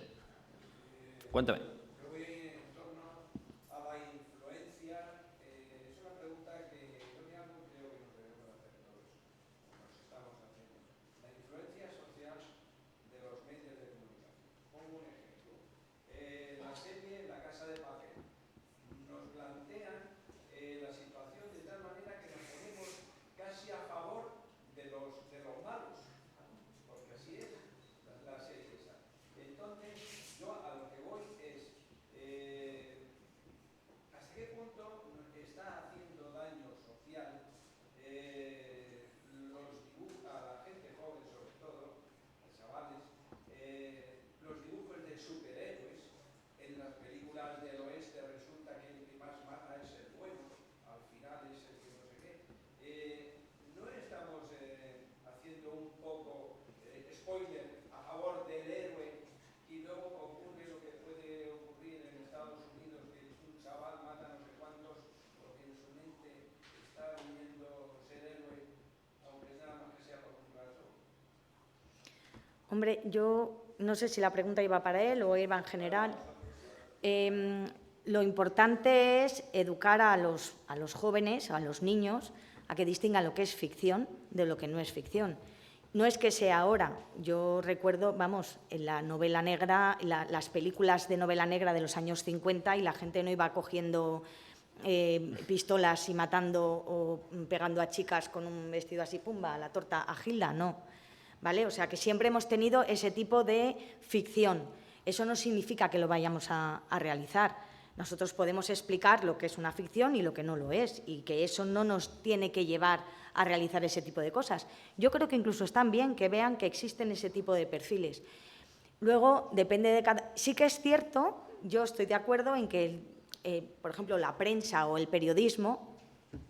Cuéntame. Yo voy en torno a la influencia. Es una pregunta que yo me hago y creo que nos debemos hacer todos. Nos estamos haciendo. La influencia social de los medios de comunicación. Pongo un ejemplo. La serie La Casa de Papel nos plantean la situación de tal manera que nos ponemos casi a favor de los malos. Hombre, yo no sé si la pregunta iba para él o iba en general. Lo importante es educar a los jóvenes, a los niños, a que distingan lo que es ficción de lo que no es ficción. No es que sea ahora. Yo recuerdo, vamos, en la novela negra, las películas de novela negra de los años 50 y la gente no iba cogiendo pistolas y matando o pegando a chicas con un vestido así, pumba, a la torta, a Gilda, no. ¿Vale? O sea, que siempre hemos tenido ese tipo de ficción. Eso no significa que lo vayamos a realizar. Nosotros podemos explicar lo que es una ficción y lo que no lo es, y que eso no nos tiene que llevar a realizar ese tipo de cosas. Yo creo que incluso están bien que vean que existen ese tipo de perfiles. Luego, depende de cada... Sí que es cierto, yo estoy de acuerdo en que, por ejemplo, la prensa o el periodismo,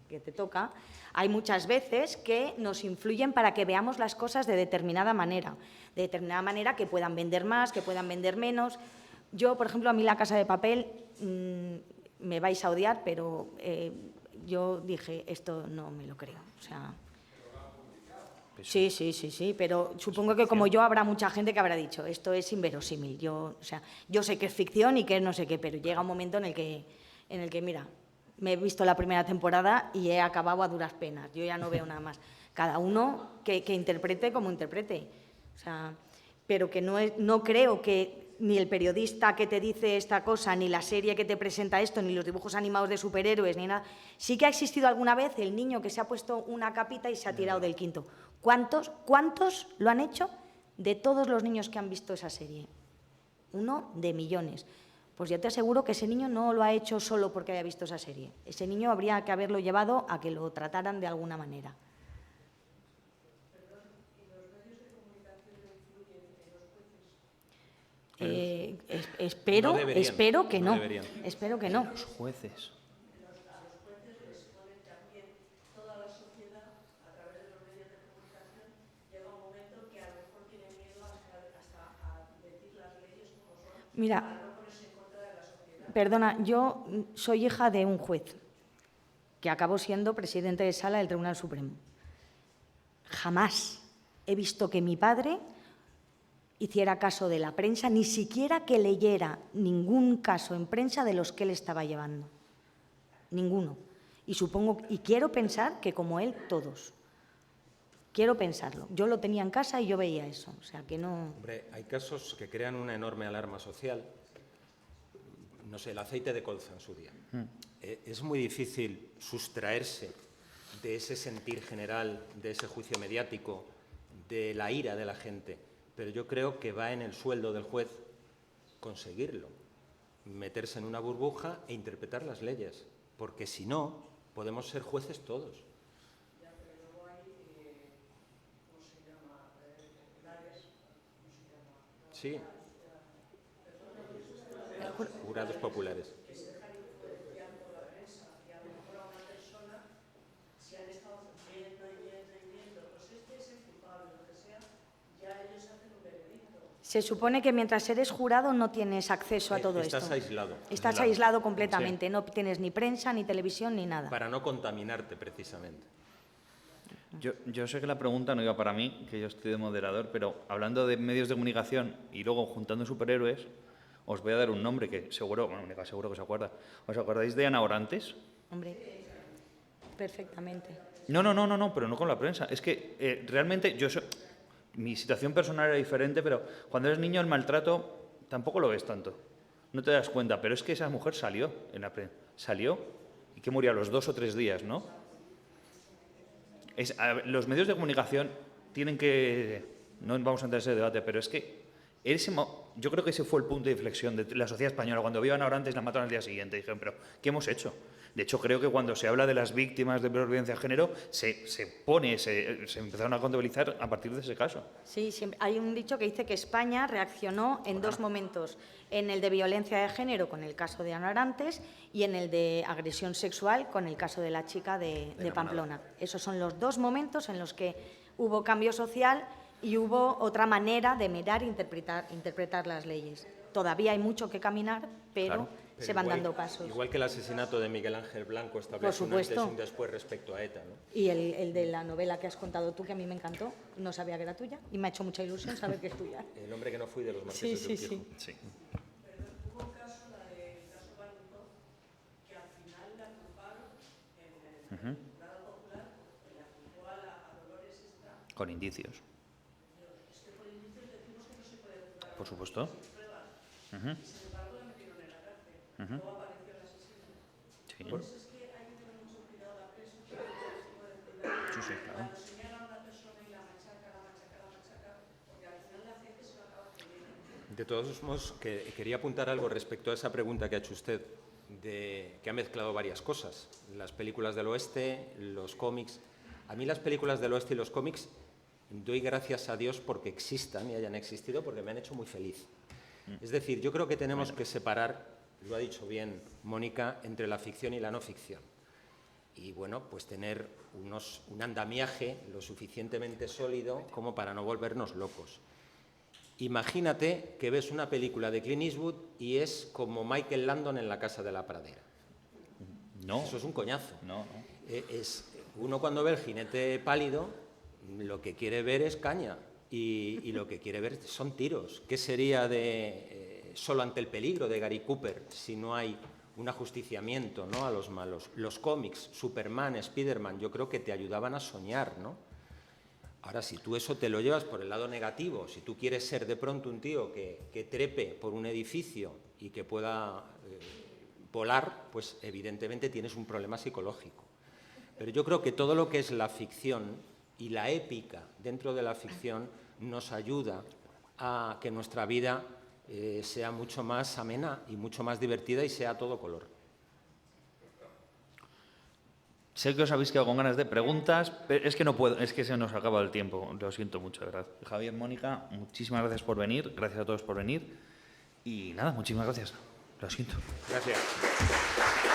que te toca, hay muchas veces que nos influyen para que veamos las cosas de determinada manera que puedan vender más, que puedan vender menos. Yo, por ejemplo, a mí La Casa de Papel, me vais a odiar, pero yo dije, esto no me lo creo. O sea, sí, pero supongo que como yo habrá mucha gente que habrá dicho, esto es inverosímil. Yo sé que es ficción y que es no sé qué, pero llega un momento en el que, mira, me he visto la primera temporada y he acabado a duras penas. Yo ya no veo nada más. Cada uno que interprete como interprete. O sea, pero que no creo que ni el periodista que te dice esta cosa, ni la serie que te presenta esto, ni los dibujos animados de superhéroes, ni nada. Sí que ha existido alguna vez el niño que se ha puesto una capita y se ha tirado del quinto. ¿Cuántos lo han hecho de todos los niños que han visto esa serie? 1 de millones. Pues yo te aseguro que ese niño no lo ha hecho solo porque haya visto esa serie. Ese niño habría que haberlo llevado a que lo trataran de alguna manera. Espero que no. Espero que no. Los jueces. Mira, perdona, yo soy hija de un juez que acabó siendo presidente de sala del Tribunal Supremo. Jamás he visto que mi padre hiciera caso de la prensa, ni siquiera que leyera ningún caso en prensa de los que él estaba llevando. Ninguno. Y quiero pensar que como él, todos. Quiero pensarlo. Yo lo tenía en casa y yo veía eso. O sea, que no... Hombre, hay casos que crean una enorme alarma social. No sé, el aceite de colza en su día. Es muy difícil sustraerse de ese sentir general, de ese juicio mediático, de la ira de la gente. Pero yo creo que va en el sueldo del juez conseguirlo, meterse en una burbuja e interpretar las leyes, porque si no, podemos ser jueces todos. Sí. Jurados populares. Se supone que mientras eres jurado no tienes acceso a todo esto. Estás aislado. Estás aislado completamente, sí. No tienes ni prensa, ni televisión, ni nada. Para no contaminarte, precisamente. Yo sé que la pregunta no iba para mí, que yo estoy de moderador, pero hablando de medios de comunicación y luego juntando superhéroes, os voy a dar un nombre que seguro que se acuerda. ¿Os acordáis de Ana Orantes? Hombre, perfectamente. No, pero no con la prensa. Es que realmente mi situación personal era diferente, pero cuando eres niño el maltrato tampoco lo ves tanto. No te das cuenta, pero es que esa mujer salió en la prensa. Salió y que murió a los 2 o 3 días, ¿no? Los medios de comunicación tienen que... No vamos a entrar en ese debate, pero es que yo creo que ese fue el punto de inflexión de la sociedad española. Cuando vio a Ana Orantes, la mataron al día siguiente. Dijeron, pero ¿qué hemos hecho? De hecho, creo que cuando se habla de las víctimas de violencia de género, se empezaron a contabilizar a partir de ese caso. Sí, hay un dicho que dice que España reaccionó en 2 momentos. En el de violencia de género, con el caso de Ana Orantes, y en el de agresión sexual, con el caso de la chica de Pamplona. Esos son los 2 momentos en los que hubo cambio social y hubo otra manera de mirar e interpretar las leyes. Todavía hay mucho que caminar, pero Pero se van igual- dando pasos. Igual que el asesinato de Miguel Ángel Blanco establece un antes y supuesto. un después respecto a ETA, ¿no? Y el de la novela que has contado tú, que a mí me encantó, no sabía que era tuya y me ha hecho mucha ilusión saber que es tuya. El hombre que no fui de los Sí, marqueses sí, del sí. Viejo. Sí. Hubo un caso, el caso Balinov, que al final la culparon en el jurado popular, porque la culpó a Dolores esta. Con indicios. Es que por indicios decimos que no se puede juzgar. Por supuesto. Pruebas. Ujú. Y sin embargo la metieron en la cárcel. Luego apareció el asesino. Sí. Entonces es que hay que tener mucho cuidado, la prensa tiene que tener este tipo de cuidado. Sí, sí, claro. Cuando señala a una persona y la machaca, porque al final la gente se lo acaba creyendo. De todos modos, quería apuntar algo respecto a esa pregunta que ha hecho usted, que ha mezclado varias cosas. Las películas del oeste, los cómics. A mí las películas del oeste y los cómics doy gracias a Dios porque existan y hayan existido, porque me han hecho muy feliz. Es decir, yo creo que tenemos que separar, lo ha dicho bien Mónica, entre la ficción y la no ficción. Y bueno, pues tener un andamiaje lo suficientemente sólido como para no volvernos locos. Imagínate que ves una película de Clint Eastwood y es como Michael Landon en La casa de la pradera. No. Eso es un coñazo. No, no. Uno cuando ve El jinete pálido, lo que quiere ver es caña y lo que quiere ver son tiros. ¿Qué sería de Solo ante el peligro de Gary Cooper si no hay un ajusticiamiento, ¿no?, a los malos? Los cómics, Superman, Spiderman, yo creo que te ayudaban a soñar, ¿no? Ahora, si tú eso te lo llevas por el lado negativo, si tú quieres ser de pronto un tío que trepe por un edificio y que pueda volar, pues evidentemente tienes un problema psicológico. Pero yo creo que todo lo que es la ficción y la épica dentro de la ficción nos ayuda a que nuestra vida sea mucho más amena y mucho más divertida y sea a todo color. Sé que os habéis quedado con ganas de preguntas, pero es que no puedo, es que se nos acaba el tiempo. Lo siento mucho, de verdad. Javier, Mónica, muchísimas gracias por venir. Gracias a todos por venir. Y nada, muchísimas gracias. Lo siento. Gracias.